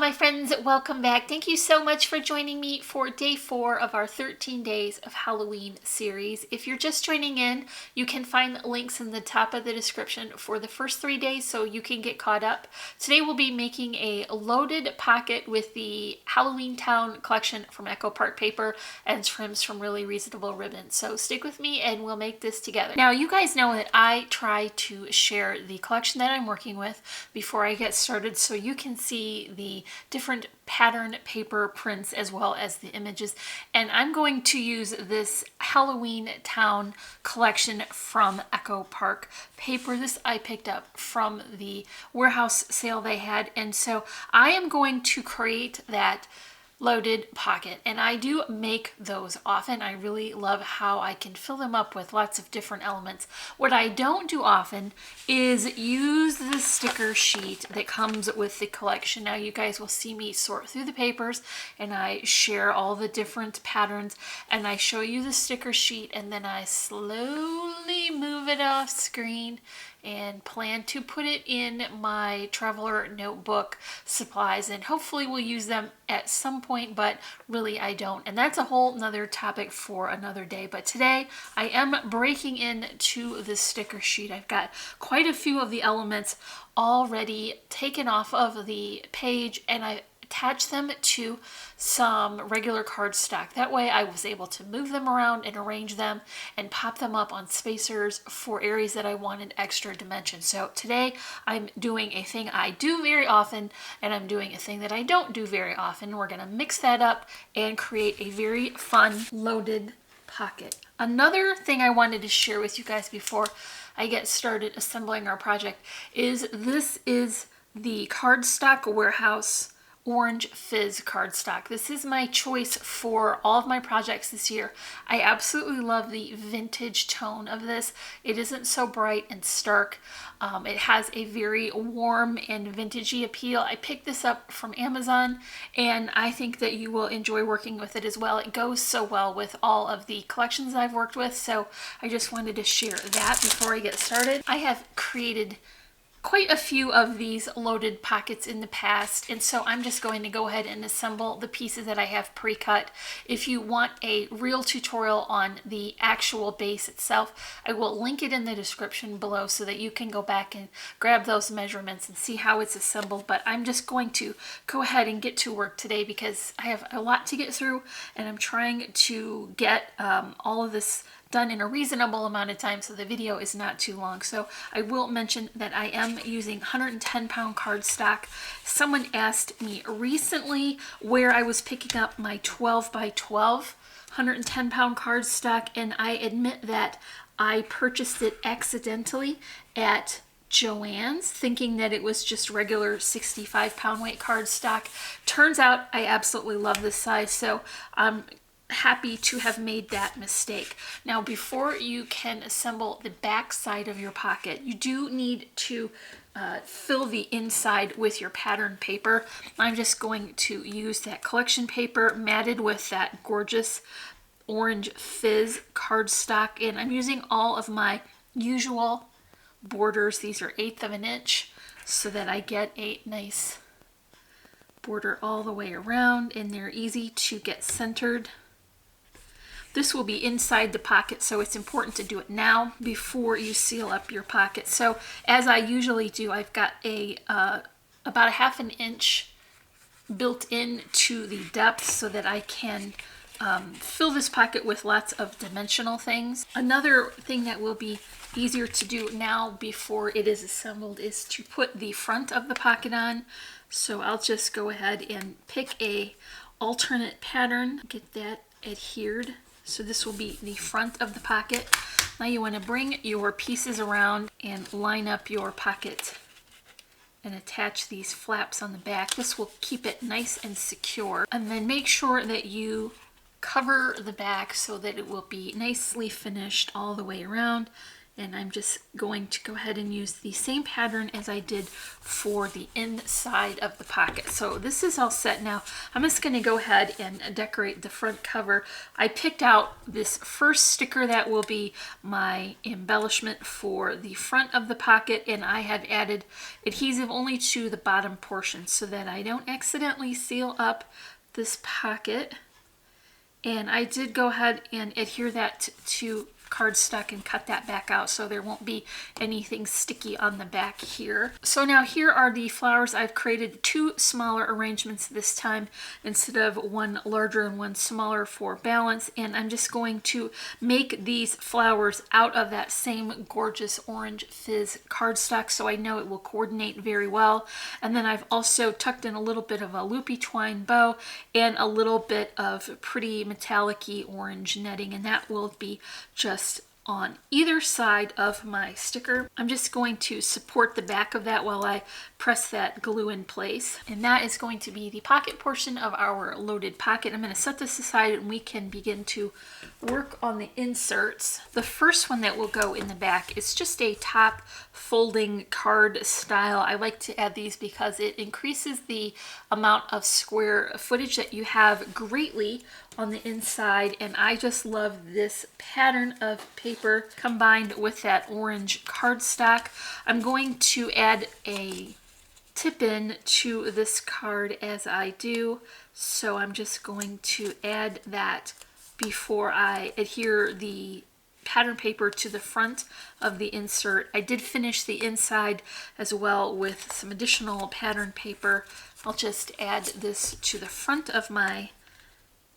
my friends, welcome back. Thank you so much for joining me for day 4 of our 13 days of Halloween series. If you're just joining in, you can find links in the top of the description for the first 3 days so you can get caught up. Today we'll be making a loaded pocket with the Halloween Town collection from Echo Park paper and trims from Really Reasonable Ribbon. So stick with me and we'll make this together. Now you guys know that I try to share the collection that I'm working with before I get started so you can see the different pattern paper prints as well as the images, and I'm going to use this Halloween Town collection from Echo Park paper. This I picked up from the warehouse sale they had, and so I am going to create that loaded pocket, and I do make those often. I really love how I can fill them up with lots of different elements. What I don't do often is use the sticker sheet that comes with the collection. Now you guys will see me sort through the papers and I share all the different patterns and I show you the sticker sheet, and then I slowly move it off screen and plan to put it in my traveler notebook supplies, and hopefully we'll use them at some point, but really I don't. And that's a whole nother topic for another day. But today I am breaking into the sticker sheet. I've got quite a few of the elements already taken off of the page, and I attach them to some regular cardstock. That way I was able to move them around and arrange them and pop them up on spacers for areas that I wanted extra dimension. So today I'm doing a thing I do very often, and I'm doing a thing that I don't do very often. We're going to mix that up and create a very fun loaded pocket. Another thing I wanted to share with you guys before I get started assembling our project is this is the Cardstock Warehouse Orange Fizz cardstock. This is my choice for all of my projects this year. I absolutely love the vintage tone of this. It isn't so bright and stark. It has a very warm and vintagey appeal. I picked this up from Amazon and I think that you will enjoy working with it as well. It goes so well with all of the collections I've worked with, so I just wanted to share that before I get started. I have created quite a few of these loaded pockets in the past, and so I'm just going to go ahead and assemble the pieces that I have pre-cut. If you want a real tutorial on the actual base itself, I will link it in the description below so that you can go back and grab those measurements and see how it's assembled. But I'm just going to go ahead and get to work today because I have a lot to get through, and I'm trying to get all of this done in a reasonable amount of time so the video is not too long. So I will mention that I am using 110-pound cardstock. Someone asked me recently where I was picking up my 12 by 12 110-pound cardstock, and I admit that I purchased it accidentally at Joann's, thinking that it was just regular 65-pound weight cardstock. Turns out I absolutely love this size, so I'm happy to have made that mistake. Now, before you can assemble the back side of your pocket, you do need to fill the inside with your pattern paper. I'm just going to use that collection paper matted with that gorgeous Orange Fizz cardstock, and I'm using all of my usual borders. These are 1/8 of an inch so that I get a nice border all the way around, and they're easy to get centered. This will be inside the pocket, so it's important to do it now before you seal up your pocket. So as I usually do, I've got a about 1/2 inch built into the depth so that I can fill this pocket with lots of dimensional things. Another thing that will be easier to do now before it is assembled is to put the front of the pocket on. So I'll just go ahead and pick a alternate pattern, get that adhered. So this will be the front of the pocket. Now you want to bring your pieces around and line up your pocket and attach these flaps on the back. This will keep it nice and secure. And then make sure that you cover the back so that it will be nicely finished all the way around. And I'm just going to go ahead and use the same pattern as I did for the inside of the pocket. So this is all set now. I'm just going to go ahead and decorate the front cover. I picked out this first sticker that will be my embellishment for the front of the pocket, and I have added adhesive only to the bottom portion so that I don't accidentally seal up this pocket. And I did go ahead and adhere that to cardstock and cut that back out so there won't be anything sticky on the back here. So now here are the flowers. I've created two smaller arrangements this time instead of one larger and one smaller for balance, and I'm just going to make these flowers out of that same gorgeous orange fizz cardstock so I know it will coordinate very well. And then I've also tucked in a little bit of a loopy twine bow and a little bit of pretty metallic-y orange netting, and that will be just on either side of my sticker. I'm just going to support the back of that while I press that glue in place. And that is going to be the pocket portion of our loaded pocket. I'm going to set this aside and we can begin to work on the inserts. The first one that will go in the back is just a top folding card style. I like to add these because it increases the amount of square footage that you have greatly on the inside, and I just love this pattern of paper combined with that orange cardstock. I'm going to add a tip-in to this card as I do, so I'm just going to add that before I adhere the pattern paper to the front of the insert. I did finish the inside as well with some additional pattern paper. I'll just add this to the front of my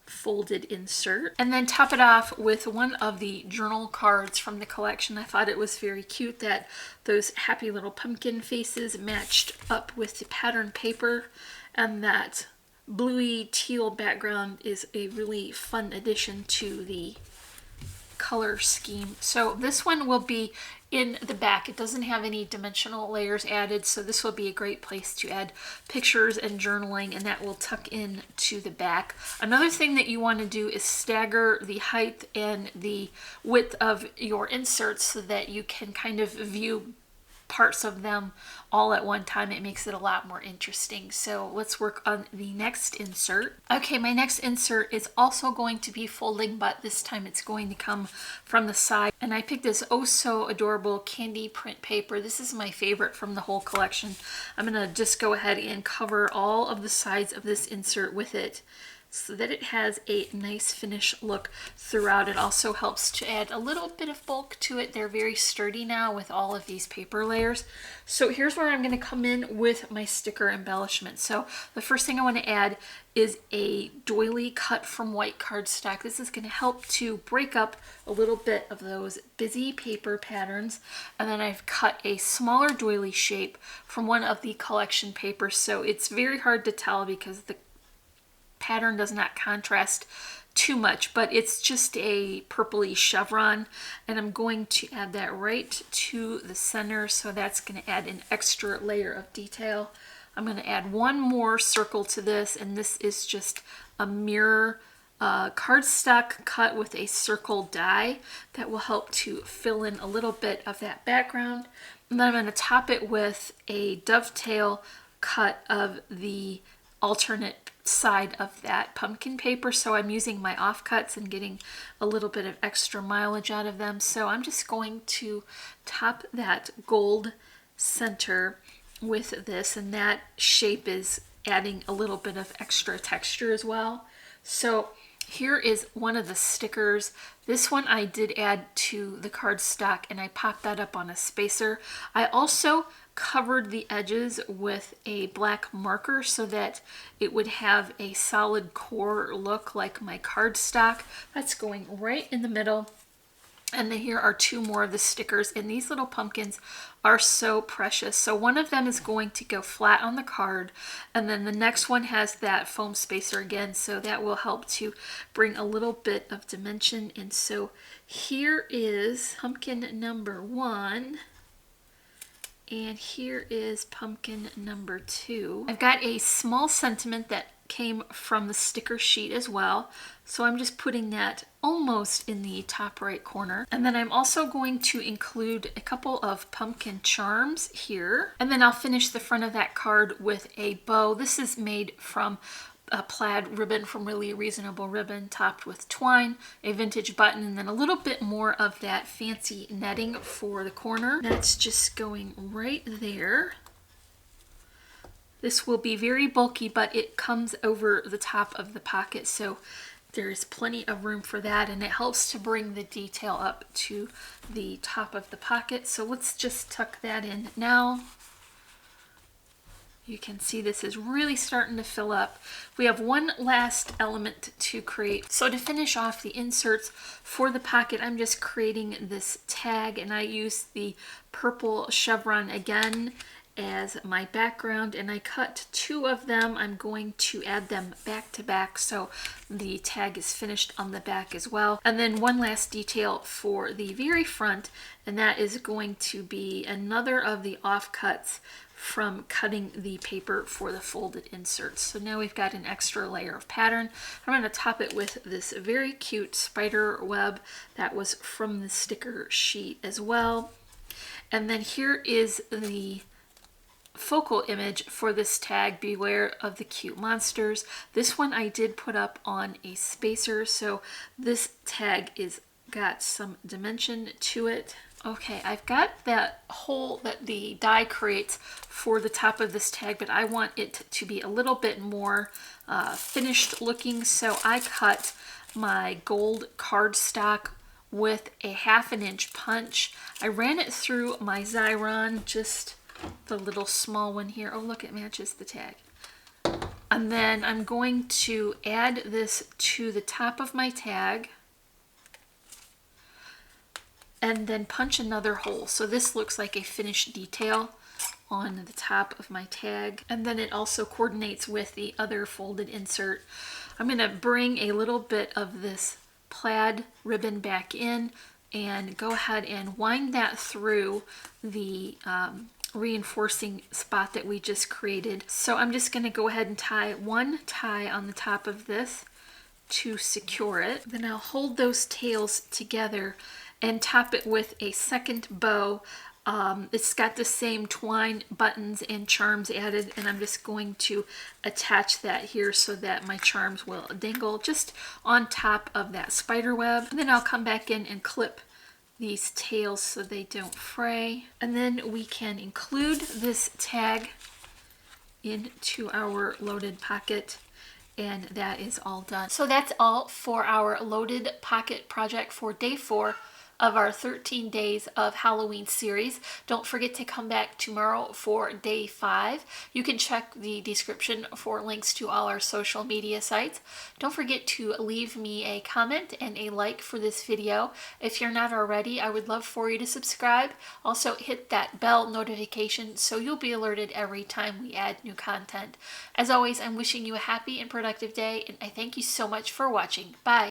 folded insert and then top it off with one of the journal cards from the collection. I thought it was very cute that those happy little pumpkin faces matched up with the pattern paper, and that bluey teal background is a really fun addition to the color scheme. So this one will be in the back. It doesn't have any dimensional layers added, so this will be a great place to add pictures and journaling, and that will tuck in to the back. Another thing that you want to do is stagger the height and the width of your inserts so that you can kind of view parts of them all at one time. It makes it a lot more interesting. So let's work on the next insert. Okay, my next insert is also going to be folding, but this time it's going to come from the side. And I picked this oh so adorable candy print paper. This is my favorite from the whole collection. I'm gonna just go ahead and cover all of the sides of this insert with it so that it has a nice finish look throughout. It also helps to add a little bit of bulk to it. They're very sturdy now with all of these paper layers. So here's where I'm going to come in with my sticker embellishment. So the first thing I want to add is a doily cut from white cardstock. This is going to help to break up a little bit of those busy paper patterns. And then I've cut a smaller doily shape from one of the collection papers. So it's very hard to tell because the pattern does not contrast too much, but it's just a purpley chevron, and I'm going to add that right to the center, so that's going to add an extra layer of detail. I'm going to add one more circle to this, and this is just a mirror cardstock cut with a circle die that will help to fill in a little bit of that background. And then I'm going to top it with a dovetail cut of the alternate side of that pumpkin paper, so I'm using my offcuts and getting a little bit of extra mileage out of them. So I'm just going to top that gold center with this, and that shape is adding a little bit of extra texture as well. So here is one of the stickers. This one I did add to the cardstock, and I popped that up on a spacer. I also covered the edges with a black marker so that it would have a solid core look like my cardstock. That's going right in the middle. And then here are two more of the stickers, and these little pumpkins are so precious. So one of them is going to go flat on the card, and then the next one has that foam spacer again, so that will help to bring a little bit of dimension. And so here is pumpkin number 1. And here is pumpkin number 2. I've got a small sentiment that came from the sticker sheet as well. So I'm just putting that almost in the top right corner. And then I'm also going to include a couple of pumpkin charms here. And then I'll finish the front of that card with a bow. This is made from a plaid ribbon from Really Reasonable Ribbon, topped with twine, a vintage button, and then a little bit more of that fancy netting for the corner. That's just going right there. This will be very bulky, but it comes over the top of the pocket, so there's plenty of room for that, and it helps to bring the detail up to the top of the pocket. So let's just tuck that in now. You can see this is really starting to fill up. We have one last element to create. So to finish off the inserts for the pocket, I'm just creating this tag, and I use the purple chevron again as my background, and I cut 2 of them. I'm going to add them back to back so the tag is finished on the back as well. And then one last detail for the very front, and that is going to be another of the offcuts from cutting the paper for the folded inserts. So now we've got an extra layer of pattern. I'm going to top it with this very cute spider web that was from the sticker sheet as well. And then here is the focal image for this tag, Beware of the Cute Monsters. This one I did put up on a spacer, so this tag is got some dimension to it. Okay, I've got that hole that the die creates for the top of this tag, but I want it to be a little bit more finished looking, so I cut my gold cardstock with a 1/2 inch punch. I ran it through my Xyron, just the little small one here. Oh, look, it matches the tag. And then I'm going to add this to the top of my tag and then punch another hole. So this looks like a finished detail on the top of my tag. And then it also coordinates with the other folded insert. I'm going to bring a little bit of this plaid ribbon back in and go ahead and wind that through the reinforcing spot that we just created. So I'm just going to go ahead and tie one tie on the top of this to secure it. Then I'll hold those tails together and top it with a second bow. It's got the same twine buttons and charms added, and I'm just going to attach that here so that my charms will dangle just on top of that spider web. And then I'll come back in and clip these tails so they don't fray. And then we can include this tag into our loaded pocket, and that is all done. So that's all for our loaded pocket project for day 4 of our 13 days of Halloween series. Don't forget to come back tomorrow for day 5. You can check the description for links to all our social media sites. Don't forget to leave me a comment and a like for this video. If you're not already, I would love for you to subscribe. Also hit that bell notification so you'll be alerted every time we add new content. As always, I'm wishing you a happy and productive day, and I thank you so much for watching. Bye!